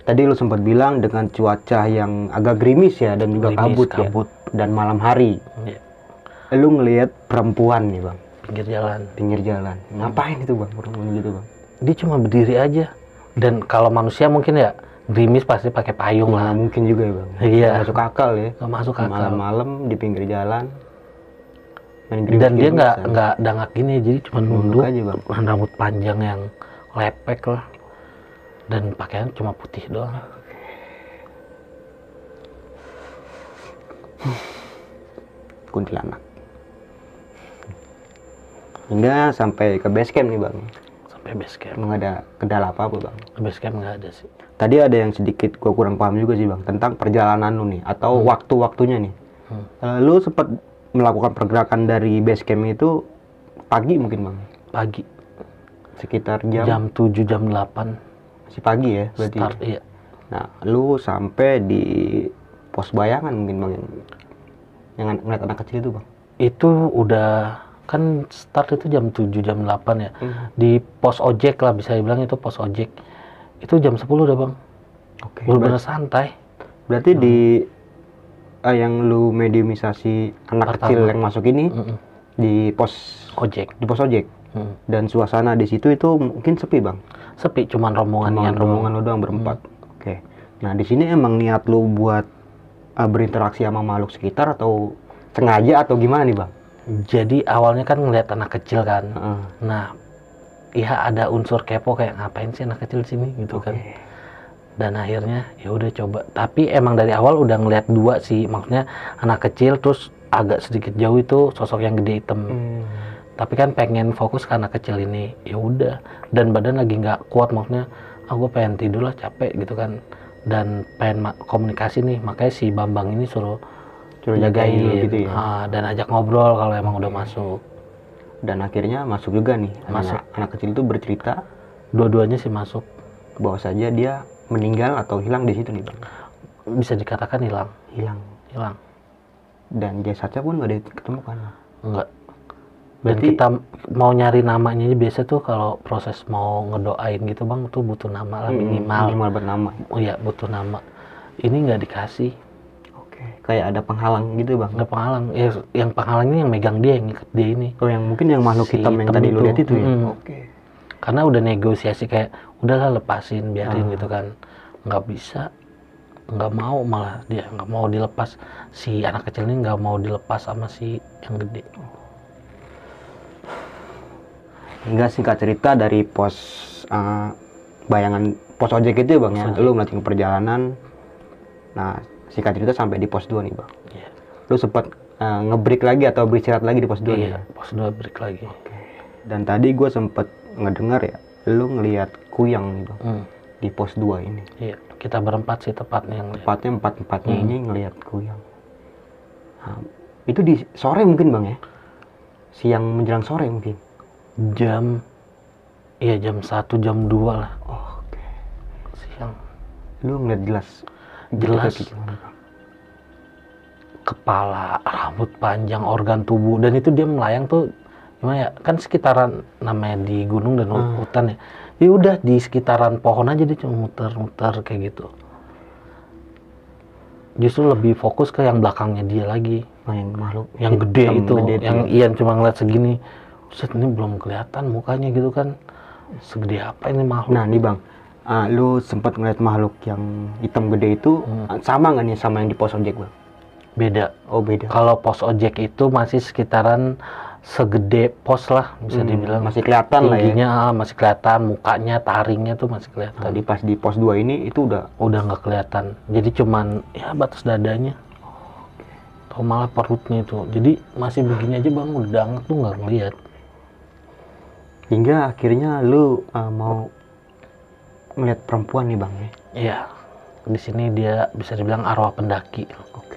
Tadi lu sempat bilang dengan cuaca yang agak gerimis ya, dan juga Gerimis, kabut ya, dan malam hari. Iya. Lu ngelihat perempuan nih bang, Pinggir jalan. Ngapain itu bang, perempuan gitu bang? Dia cuma berdiri aja. Dan kalau manusia mungkin ya gerimis pasti pakai payung Nggak lah. mungkin juga ya bang. Iya. Nggak masuk akal ya. Nggak masuk akal. Malam-malam di pinggir jalan. Main Dan dia gerimis-gerimis, nggak dangak gini, jadi cuma Nunduk nunduk aja, Bang. dengan rambut panjang yang lepek lah, dan pakaian cuma putih doang. kuntilanak. Hingga sampai ke base camp nih bang. Sampai base camp. Emang ada kendala apa bang? Base camp nggak ada sih. Tadi ada yang sedikit gua kurang paham juga sih bang, tentang perjalanan lu nih, atau waktu-waktunya nih. Lu sempat melakukan pergerakan dari base camp itu pagi mungkin bang? Pagi. Sekitar Jam 7, jam 8. masih pagi ya berarti? Start, iya. Nah, lu sampai di pos bayangan mungkin bang, yang ngeliat anak kecil itu bang? Itu udah, kan start itu jam 7, jam 8 ya. Di pos ojek lah, bisa dibilang itu pos ojek. Itu jam 10 udah bang. Oke. Bener-bener santai. Berarti di yang lu mediumisasi anak kecil yang masuk ini di pos Ojek. ojek. Dan suasana di situ itu mungkin sepi bang. Sepi, cuman rombongan Cuman yang rombongan lu doang berempat. Oke. Nah di sini emang niat lu buat berinteraksi sama makhluk sekitar atau sengaja atau gimana nih bang? Jadi awalnya kan ngeliat anak kecil kan. Heeh. Nah, ya ada unsur kepo, kayak ngapain sih anak kecil di sini gitu kan. Dan akhirnya ya udah coba. Tapi emang dari awal udah ngeliat dua sih, maksudnya anak kecil terus agak sedikit jauh itu sosok yang gede hitam. Tapi kan pengen fokus ke anak kecil ini, ya udah. Dan badan lagi nggak kuat, maksudnya aku pengen tidur lah, capek gitu kan. Dan pengen komunikasi nih, makanya si Bambang ini suruh jagain lu gitu ya. Dan ajak ngobrol kalau emang udah masuk. Dan akhirnya masuk juga nih. Masuk. Anak kecil itu bercerita Dua-duanya sih masuk. bahwa saja dia meninggal atau hilang di situ nih bang. Bisa dikatakan hilang. Hilang. Dan jasadnya pun nggak ditemukan. Enggak. Dan Berarti- kita mau nyari namanya aja, biasa tuh kalau proses mau ngedoain gitu bang, tuh butuh nama lah minimal. Minimal bernama. Oh iya, butuh nama. Ini nggak dikasih. Oke. Kayak ada penghalang gitu bang. Nggak penghalang. Ya, yang penghalang ini yang megang dia, yang ngikat dia ini. Oh yang mungkin yang makhluk Si hitam yang hitam tadi lu itu. lihat itu ya. Oke. Karena udah negosiasi kayak udahlah lepasin, biarin gitu kan. Nggak bisa, nggak mau, malah dia nggak mau dilepas. Si anak kecil ini nggak mau dilepas sama si yang gede. Hingga singkat cerita dari pos bayangan pos ojek itu ya bang ya. Lu melanjutkan perjalanan. Nah singkat cerita sampai di pos 2 nih bang. Iya. Lu sempat nge-break lagi atau beristirahat lagi di pos 2 nih? Iya, pos 2 break lagi. Dan tadi gue sempet ngedengar ya, lu ngelihat kuyang nih bang di pos 2 ini. Iya, kita berempat sih tepatnya yang lihat. Tepatnya empat-empatnya ini ngelihat kuyang. Nah, itu di sore mungkin bang ya? Siang menjelang sore mungkin? Jam 1, jam 2 lah Oke. siang. Lu ngeliat jelas? Jelas. Gitu, gimana, Bang? Kepala, rambut panjang, organ tubuh, dan itu dia melayang tuh gimana ya, kan sekitaran namanya di gunung dan hutan ya. Ya udah di sekitaran pohon aja dia cuma muter-muter kayak gitu. Justru lebih fokus ke yang belakangnya dia lagi, Main makhluk yang gede hitam, itu, gede yang Ian cuma ngeliat segini. Set, ini belum kelihatan mukanya gitu kan, segede apa ini makhluk. Nah nih bang, lu sempat ngeliat makhluk yang hitam gede itu sama nggak nih sama yang di pos ojek bang? Beda. Oh beda. Kalau pos ojek itu masih sekitaran segede pos lah bisa dibilang. masih kelihatan lah ya. Tingginya masih kelihatan, mukanya, taringnya tuh masih kelihatan. Tadi pas di pos 2 ini itu udah Nggak kelihatan. Jadi cuman ya batas dadanya. Atau malah perutnya itu. Jadi masih begini aja bang, udah dangak tuh nggak ngeliat. hingga akhirnya lu mau melihat perempuan nih bang ya. Iya. Di sini dia bisa dibilang arwah pendaki. Oke.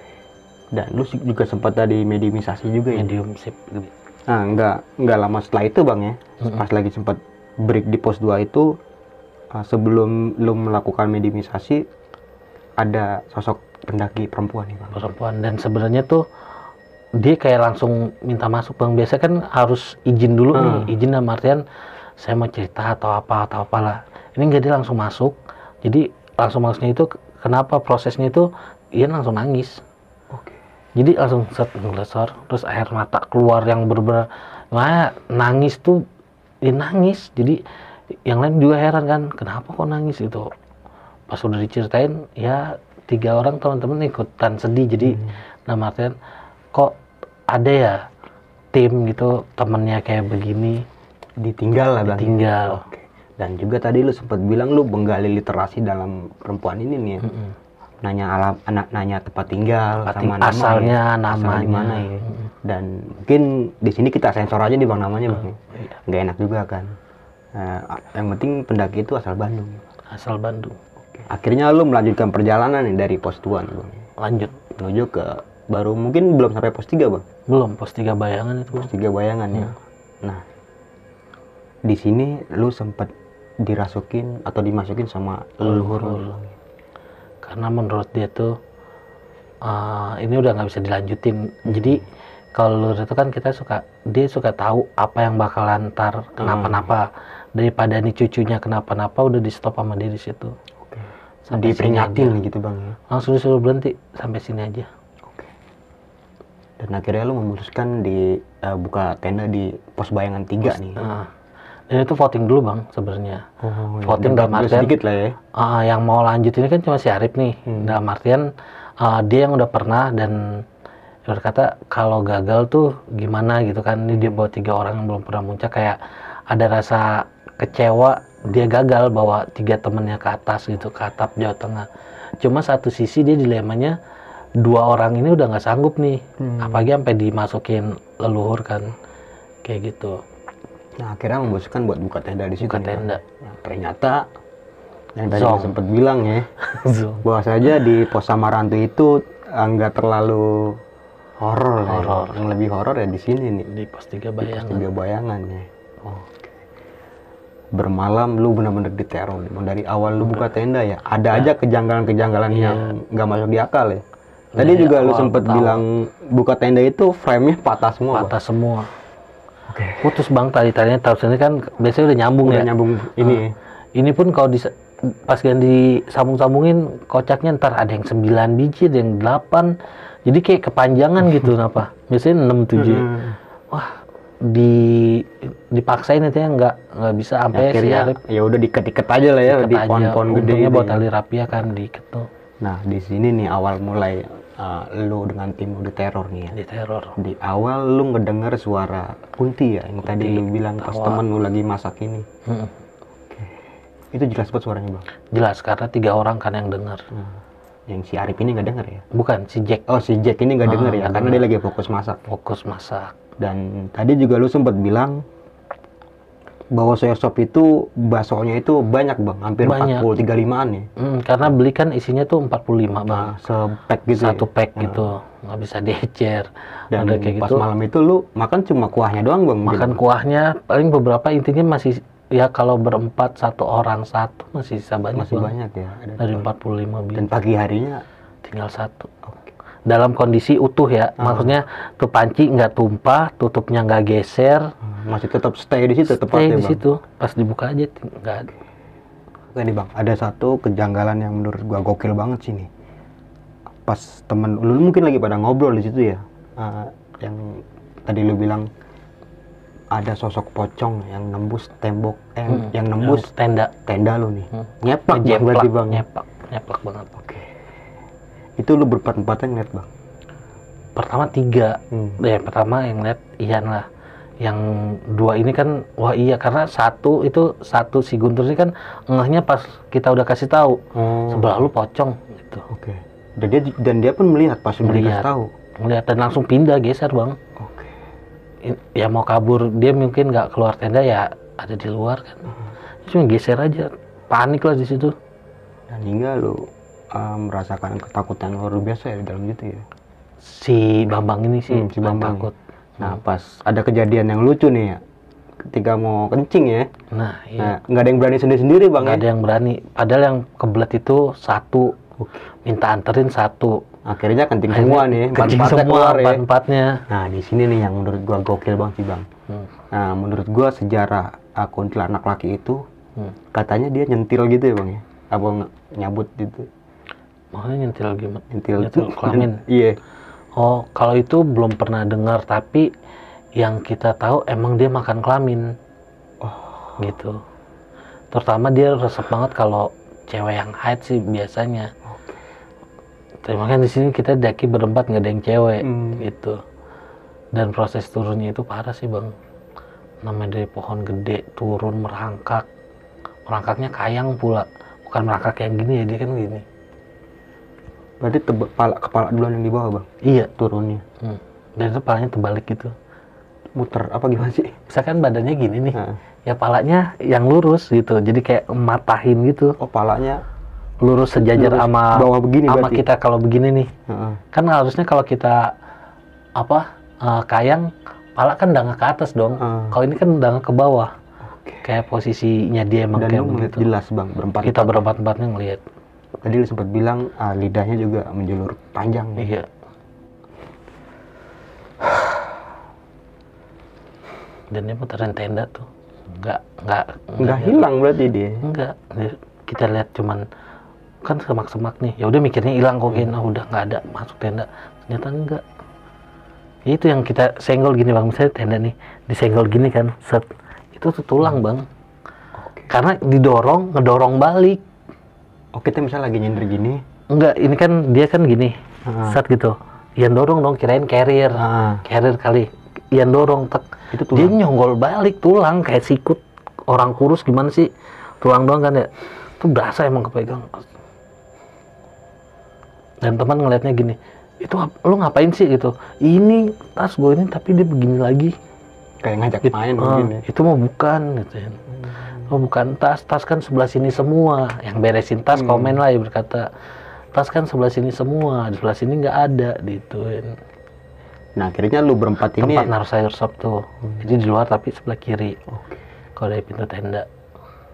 Dan lu juga sempat tadi mediumisasi juga ya. Medium sip. Nah, nggak lama setelah itu bang ya, pas lagi sempat break di pos 2 itu, sebelum lu melakukan mediumisasi, ada sosok pendaki perempuan nih bang. Perempuan. Dan sebenarnya tuh dia kayak langsung minta masuk bang. Biasa kan harus izin dulu nih. Izin dalam artian saya mau cerita atau apalah. Ini nggak, dia langsung masuk. Jadi langsung masuknya itu kenapa prosesnya itu Ian langsung nangis. Jadi langsung set ngelesor, terus air mata keluar yang bener-bener nangis tuh, dia nangis. Jadi yang lain juga heran kan, kenapa kok nangis itu. Pas udah diceritain, ya 3 orang teman-teman ikutan sedih. Jadi nama artian kok ada ya tim gitu temennya kayak begini, Ditinggal lah bang. tinggal. Oke. Dan juga tadi lu sempat bilang lu menggali literasi dalam perempuan ini nih ya. Nanya tempat tinggal, sama nama asalnya, ya. namanya. Asal di mana ya. Dan mungkin di sini kita sensor aja nih bang namanya bang. Nggak enak juga kan. Yang penting pendaki itu asal Bandung. Asal Bandung. Akhirnya lu melanjutkan perjalanan nih dari pos 2 nih bang. Lanjut. Menuju ke baru mungkin belum sampai pos 3 bang. Belum, pos 3 Bayangan itu. Pos 3 Bayangan ya. Nah, di sini lu sempat dirasukin atau dimasukin sama leluhur lu. Karena menurut dia tuh ini udah nggak bisa dilanjutin. Jadi kalau leluhur itu kan dia suka tahu apa yang bakalan ntar kenapa-napa. Daripada nih cucunya kenapa-napa, udah di stop sama dia di situ. Sampai Diperingatin gitu bang ya. Langsung disuruh berhenti sampai sini aja. Dan akhirnya lu memutuskan di buka tenda di pos Bayangan 3 nih. Dan itu voting dulu bang sebenarnya. Voting dalam artian sedikit lah ya. Yang mau lanjut ini kan cuma si Arif nih. Dalam artian dia yang udah pernah dan berkata kalau gagal tuh gimana gitu kan. Ini dia bawa 3 orang yang belum pernah muncak, kayak ada rasa kecewa dia gagal bawa 3 temennya ke atas gitu, ke atap Jawa Tengah. Cuma satu sisi dia dilemanya 2 orang ini udah nggak sanggup nih. Apalagi sampai dimasukin leluhur kan kayak gitu. Nah akhirnya memutuskan buat buka tenda di situ. Buka tenda. Nah, ternyata yang tadi sempat bilang ya, bahwa saja di pos Samarantu itu nggak terlalu horor. Ya. Yang lebih horor ya di sini nih. Di pos 3 Bayangan. Di pos 3 Bayangan ya. Bermalam lu benar-benar diteror. Dari awal lu buka tenda ya, ada aja kejanggalan-kejanggalan yang nggak masuk di akal ya. Tadi juga lu sempat bilang buka tenda itu frame-nya patah semua. Patah semua. Putus bang tadi-tadinya taruh sini kan biasanya udah nyambung ya. Nyambung ini. Ini pun kalau pas ganti sambung-sambungin kocaknya ntar ada yang 9 biji, ada yang 8. Jadi kayak kepanjangan gitu kenapa? Biasanya 6 7. Wah, dipaksain itu ya nggak bisa sampai si Arif. Ya udah diket-iket aja lah ya di pohon-pohon gede. Untungnya bawa tali rapia kan diiket tuh. Nah, di sini nih awal mulai lu dengan tim lu diteror nih ya. Diteror. Di awal lu ngedenger suara Kunti ya, yang tadi lu bilang pas temen lu lagi masak ini. Itu jelas banget suaranya bang? Jelas, karena 3 orang kan yang dengar. Yang si Arif ini nggak denger ya? Bukan, si Jack. Oh, si Jack ini nggak denger ya, karena dia lagi fokus masak. Fokus masak. Dan tadi juga lu sempat bilang bahwa soya sop itu baksonya itu banyak bang, hampir 40-35an ya. Karena beli kan isinya tuh 45 bang. Sepack gitu. Satu pack gitu, nggak bisa diecer. Dan ada kayak pas gitu. malam itu lu makan cuma kuahnya doang bang? Makan kuahnya, paling beberapa intinya masih, ya kalau berempat 1 orang 1 masih sisa banyak. Masih bang. banyak ya. Dari 45 biji. Dan pagi harinya tinggal 1. Dalam kondisi utuh ya, maksudnya tuh panci nggak tumpah, tutupnya nggak geser. Masih tetap stay di situ tepatnya bang? Stay di situ, pas dibuka aja nggak ada. Oke nih bang, ada satu kejanggalan yang menurut gua gokil banget sih nih. Pas temen lu mungkin lagi pada ngobrol di situ ya, yang tadi lu bilang ada sosok pocong yang nembus tembok, yang nembus tenda lu nih. Nyeplak berarti bang? Nyeplak banget. Oke. Itu lu berempat-empatan ngeliat bang? Pertama 3, ya pertama yang ngeliat Ian lah. Yang dua ini kan, wah iya, karena satu si Guntur ini kan ngehnya pas kita udah kasih tahu sebelah lu pocong gitu. Oke. Dan dia pun melihat pas udah dikasih tahu. Melihat dan langsung pindah, geser bang. Oke. Ya mau kabur, dia mungkin nggak keluar tenda, ya ada di luar kan. Cuma geser aja, panik lah di situ. Dan hingga lu merasakan ketakutan luar biasa ya di dalam gitu ya. Si Bambang ini sih si Bambang takut. Nah pas ada kejadian yang lucu nih ya, ketika mau kencing ya. Nah iya. Nah, nggak ada yang berani sendiri-sendiri bang. Nggak ada yang berani. Padahal yang kebelet itu satu, minta anterin satu. Akhirnya kencing semua nih, kencing semua empat-empatnya. Nah di sini nih yang menurut gua gokil bang sih bang. Nah menurut gua sejarah kuntilanak laki itu katanya dia nyentil gitu ya bang ya, apa nyabut gitu. Makanya nyentil gimana? Nyentil kelamin. Iya. Oh, kalau itu belum pernah dengar, tapi yang kita tahu emang dia makan kelamin. Oh, gitu. Terutama dia resep banget kalau cewek yang haid sih biasanya. Terima kasih di sini kita daki berempat nggak ada yang cewek, gitu. Dan proses turunnya itu parah sih bang. Namanya dari pohon gede turun merangkak, merangkaknya kayang pula, bukan merangkak yang gini ya, dia kan gini. Berarti kepala duluan yang di bawah bang? Iya. Turunnya. Dan itu palanya terbalik gitu. Muter apa gimana sih? Misalkan badannya gini nih, ya palanya yang lurus gitu. Jadi kayak matahin gitu. Oh palanya lurus sejajar sama bawah begini sama berarti? kita kalau begini nih. Kan harusnya kalau kita kayang, pala kan dangak ke atas dong. Kalau ini kan dangak ke bawah. Kayak posisinya dia emang. Dan kayak begitu. Jelas bang, berempat. Kita berempat-empatnya ngelihat. Tadi lu sempat bilang lidahnya juga menjulur panjang. Iya. Dan dia muterin tenda tuh. Enggak hilang berarti dia. Enggak. Kita lihat cuman kan semak-semak nih. Ya udah mikirnya hilang kok, udah nggak ada, masuk tenda. Ternyata enggak. Itu yang kita senggol gini bang, misalnya tenda nih disenggol gini kan, set. Itu tuh tulang bang. Karena ngedorong balik. Oh kita misalnya lagi nyender gini? Enggak, ini kan dia kan gini, set gitu. Ian dorong dong, kirain carrier kali. Ian dorong, tek. Itu tulang. Dia nyonggol balik tulang kayak sikut orang kurus gimana sih? Tulang doang kan ya. Itu berasa emang kepegang. Dan teman ngelihatnya gini, itu lu ngapain sih gitu? Ini tas gue ini tapi dia begini lagi. Kayak ngajak main begini. Itu mah bukan gitu ya. Oh bukan tas kan sebelah sini semua. Yang beresin tas komen lah ya, berkata tas kan sebelah sini semua, di sebelah sini nggak ada digituin. Nah akhirnya lu berempat ini tempat naruh sayur sop tuh. Jadi di luar tapi sebelah kiri. Kalau dari pintu tenda.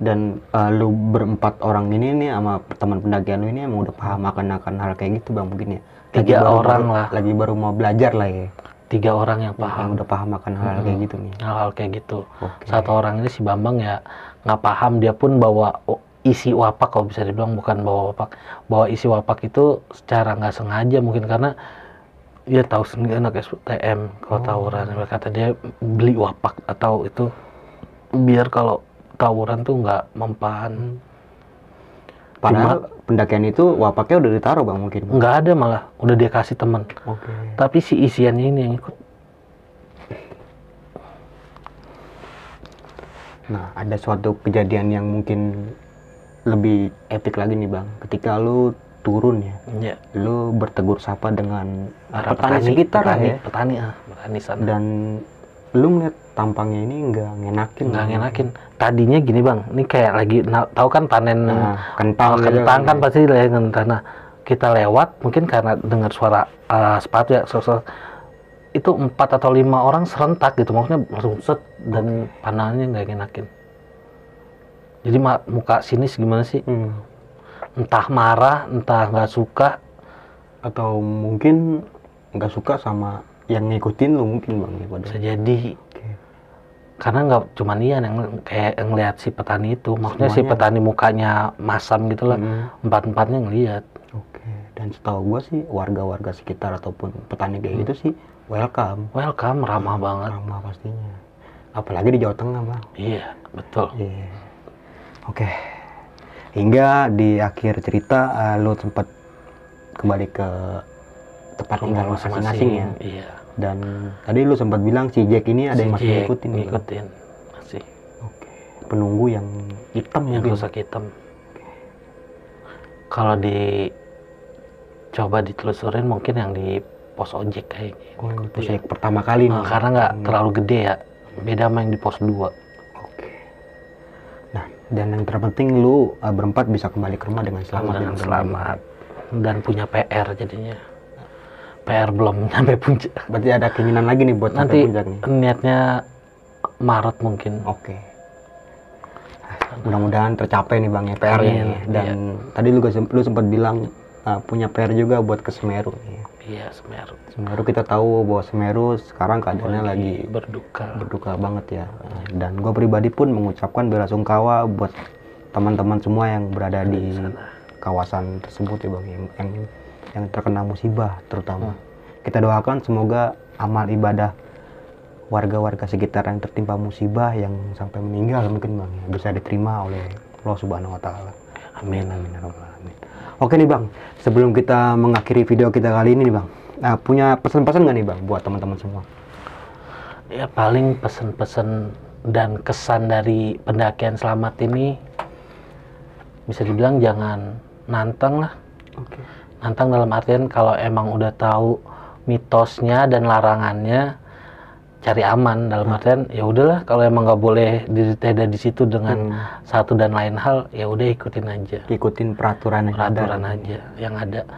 Dan lu berempat orang ini nih sama teman pendakian lu ini emang udah paham akan hal kayak gitu bang mungkin ya? 3 orang lah. Lagi baru mau belajar lah ya? 3 orang yang paham. Yang udah paham akan hal kayak gitu nih? Hal-hal kayak gitu. Satu orang ini si Bambang ya nggak paham, dia pun bawa isi wapak, kalau bisa dibilang bukan bawa wapak. Bawa isi wapak itu secara nggak sengaja mungkin, karena dia tahu sendiri anak STM kalau tawuran. Berkata dia beli wapak atau itu biar kalau tawuran tuh nggak mempan. Padahal pendakian itu wapaknya udah ditaruh bang mungkin? Nggak ada, malah udah dia kasih teman. Tapi si isiannya ini yang ikut. Nah ada suatu kejadian yang mungkin lebih epic lagi nih bang, ketika lu turun ya, lu bertegur sapa dengan petani sekitar ya, petani sana. Dan lu ngeliat tampangnya ini nggak ngenakin. Tadinya gini bang, ini kayak lagi tahu kan panen kentang kan pasti dengan tanah. Kita lewat mungkin karena dengar suara sepatu ya, itu 4 atau 5 orang serentak gitu, maksudnya langsung set, dan pandangannya nggak ngenakin. Jadi muka sinis gimana sih? Entah marah, entah nggak suka, atau mungkin nggak suka sama yang ngikutin lu mungkin bang. Bisa jadi. Karena nggak cuma dia yang kayak ngelihat si petani itu, maksudnya si petani mukanya masam gitu lah, 4-empatnya ngelihat. Dan setahu gua sih warga-warga sekitar ataupun petani kayak gitu sih welcome, ramah banget. Ramah pastinya. Apalagi di Jawa Tengah bang. Iya betul. Oke. Hingga di akhir cerita lu sempat kembali ke tempat tinggal masing-masing ya. Iya. Dan tadi lu sempat bilang si Jack ini ada yang masih Jack ngikutin. ngikutin masih Oke. Penunggu yang hitam yang mungkin. rusak hitam. Kalau coba ditelusurin mungkin yang di pos ojek kayaknya. Oh, yang itu Jack pertama kali nih. Karena nggak terlalu gede ya, beda sama yang di pos 2. Oke. Nah, dan yang terpenting lu berempat bisa kembali ke rumah dengan selamat. Dengan selamat dan punya PR jadinya. PR belum sampai puncak. Berarti ada keinginan lagi nih buat sampai Nanti puncak nih. niatnya Maret mungkin. Oke. Mudah-mudahan tercapai nih Bang ya PR-nya Amin, nih. Dan tadi lu sempat bilang punya PR juga buat ke Semeru nih. Iya, Semeru. Semeru kita tahu bahwa Semeru sekarang keadaannya lagi berduka banget ya. Dan gue pribadi pun mengucapkan belasungkawa buat teman-teman semua yang berada di kawasan tersebut ya Bang, yang terkena musibah terutama. Kita doakan semoga amal ibadah warga-warga sekitar yang tertimpa musibah yang sampai meninggal mungkin Bang ya, bisa diterima oleh Allah Subhanahu wa taala. Amin amin ya rabbal alamin. Oke nih Bang, sebelum kita mengakhiri video kita kali ini nih Bang, punya pesan-pesan nggak nih Bang buat teman-teman semua? Ya paling pesan-pesan dan kesan dari pendakian selamat ini bisa dibilang jangan nantang lah. Oke. Nantang dalam artian kalau emang udah tahu mitosnya dan larangannya, cari aman dalam artian ya udahlah, kalau emang nggak boleh diri di situ dengan satu dan lain hal, ya udah ikutin aja. Ikutin peraturan aja yang ada.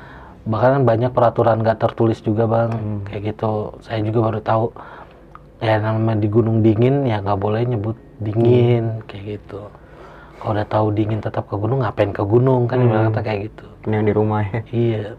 Bahkan banyak peraturan nggak tertulis juga Bang, kayak gitu. Saya juga baru tahu ya, namanya di gunung dingin ya nggak boleh nyebut dingin kayak gitu. Kalau udah tahu dingin tetap ke gunung, ngapain ke gunung kan, ibarat kata kayak gitu. Ini yang di rumah ya. Iya.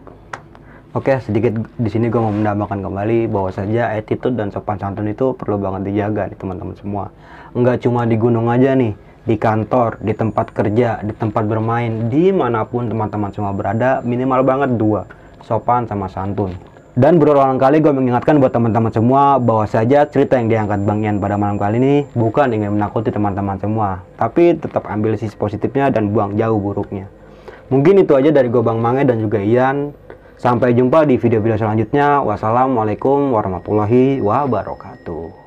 Oke, sedikit di sini gue mau menambahkan kembali bahwa saja attitude dan sopan santun itu perlu banget dijaga nih teman-teman semua. Enggak cuma di gunung aja nih, di kantor, di tempat kerja, di tempat bermain, dimanapun teman-teman semua berada, minimal banget 2, sopan sama santun. Dan berulang kali gue mengingatkan buat teman-teman semua bahwa saja cerita yang diangkat Bang Ian pada malam kali ini bukan ingin menakuti teman-teman semua, tapi tetap ambil sisi positifnya dan buang jauh buruknya. Mungkin itu aja dari gue Bang Mange dan juga Ian. Sampai jumpa di video-video selanjutnya. Wassalamualaikum warahmatullahi wabarakatuh.